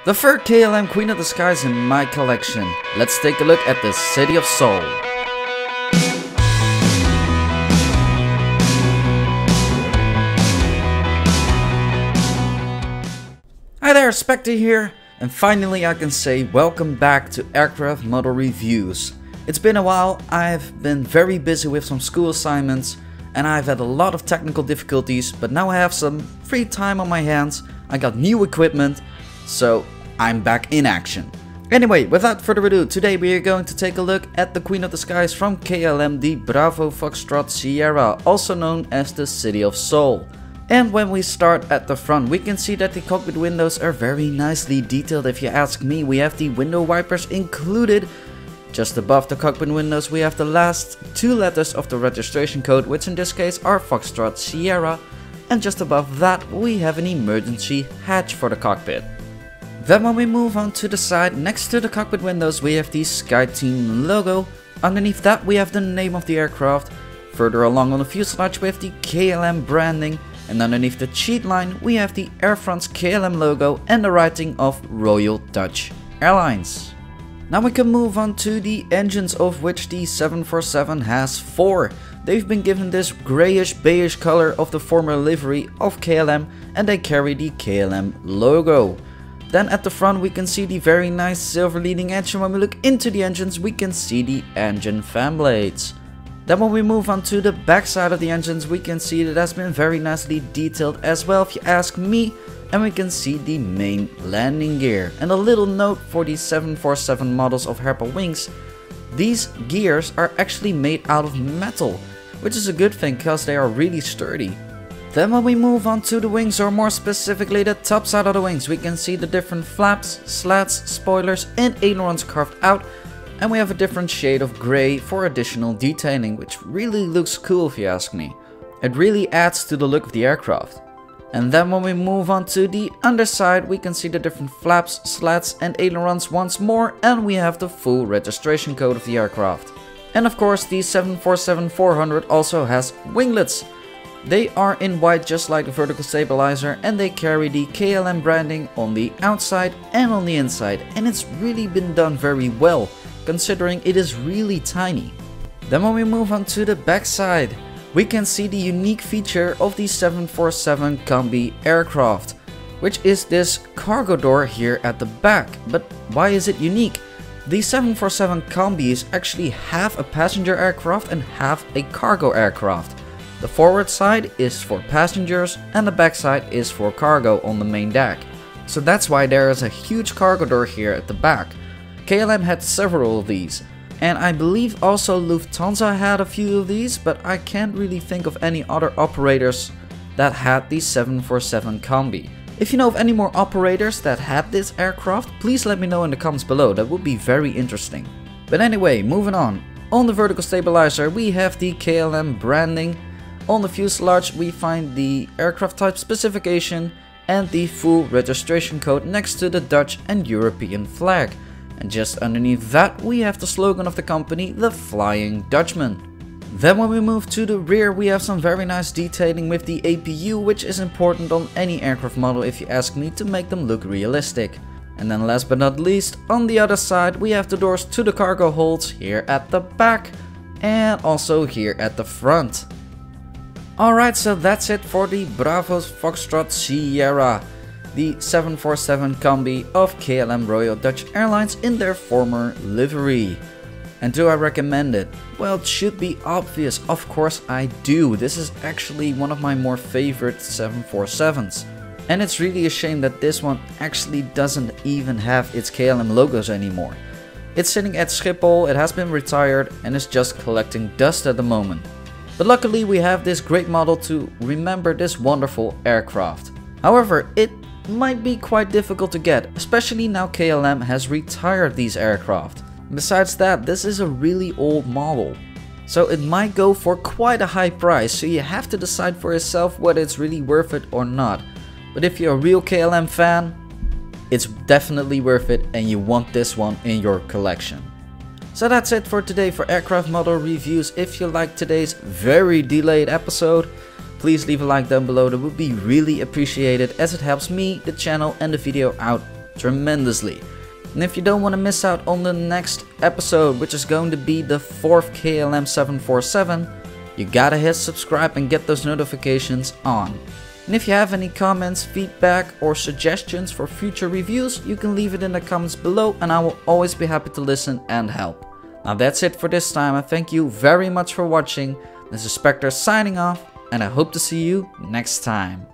The third KLM Queen of the Skies in my collection. Let's take a look at the City of Seoul. Hi there, Spectre here, and finally I can say welcome back to Aircraft Model Reviews. It's been a while. I've been very busy with some school assignments and I've had a lot of technical difficulties, but now I have some free time on my hands. I got new equipment, so I'm back in action. Anyway, without further ado, today we are going to take a look at the Queen of the Skies from KLM, the Bravo Foxtrot Sierra, also known as the City of Seoul. And when we start at the front, we can see that the cockpit windows are very nicely detailed if you ask me. We have the window wipers included. Just above the cockpit windows we have the last two letters of the registration code, which in this case are Foxtrot Sierra. And just above that we have an emergency hatch for the cockpit. Then when we move on to the side, next to the cockpit windows we have the SkyTeam logo. Underneath that we have the name of the aircraft. Further along on the fuselage we have the KLM branding. And underneath the cheat line we have the Air France KLM logo and the writing of Royal Dutch Airlines. Now we can move on to the engines, of which the 747 has 4. They've been given this greyish beige color of the former livery of KLM and they carry the KLM logo. Then at the front we can see the very nice silver leading edge, and when we look into the engines we can see the engine fan blades. Then when we move on to the back side of the engines we can see that it has been very nicely detailed as well if you ask me, and we can see the main landing gear. And a little note for the 747 models of Herpa wings, these gears are actually made out of metal, which is a good thing because they are really sturdy. Then when we move on to the wings, or more specifically the top side of the wings, we can see the different flaps, slats, spoilers and ailerons carved out. And we have a different shade of grey for additional detailing, which really looks cool if you ask me. It really adds to the look of the aircraft. And then when we move on to the underside, we can see the different flaps, slats and ailerons once more, and we have the full registration code of the aircraft. And of course the 747-400 also has winglets. They are in white just like the vertical stabilizer, and they carry the KLM branding on the outside and on the inside, and it's really been done very well considering it is really tiny. Then when we move on to the back side, we can see the unique feature of the 747 combi aircraft, which is this cargo door here at the back. But why is it unique? The 747 combi is actually half a passenger aircraft and half a cargo aircraft. The forward side is for passengers and the back side is for cargo on the main deck. So that's why there is a huge cargo door here at the back. KLM had several of these, and I believe also Lufthansa had a few of these, but I can't really think of any other operators that had the 747 combi. If you know of any more operators that had this aircraft, please let me know in the comments below, that would be very interesting. But anyway, moving on. On the vertical stabilizer we have the KLM branding. On the fuselage we find the aircraft type specification and the full registration code next to the Dutch and European flag. And just underneath that we have the slogan of the company, the Flying Dutchman. Then when we move to the rear we have some very nice detailing with the APU, which is important on any aircraft model if you ask me, to make them look realistic. And then last but not least, on the other side we have the doors to the cargo holds here at the back and also here at the front. Alright, so that's it for the Bravo Foxtrot Sierra, the 747 combi of KLM Royal Dutch Airlines in their former livery. And do I recommend it? Well, it should be obvious, of course I do. This is actually one of my more favorite 747s. And it's really a shame that this one actually doesn't even have its KLM logos anymore. It's sitting at Schiphol, it has been retired and is just collecting dust at the moment. But luckily we have this great model to remember this wonderful aircraft. However, it might be quite difficult to get, especially now KLM has retired these aircraft. Besides that, this is a really old model, so it might go for quite a high price, so you have to decide for yourself whether it's really worth it or not. But if you're a real KLM fan, it's definitely worth it and you want this one in your collection. So that's it for today for aircraft model reviews. If you liked today's very delayed episode, please leave a like down below, that would be really appreciated as it helps me, the channel and the video out tremendously. And if you don't want to miss out on the next episode, which is going to be the 4th KLM 747, you gotta hit subscribe and get those notifications on. And if you have any comments, feedback, or suggestions for future reviews, you can leave it in the comments below and I will always be happy to listen and help. Now that's it for this time, and thank you very much for watching. This is Spectre signing off, and I hope to see you next time.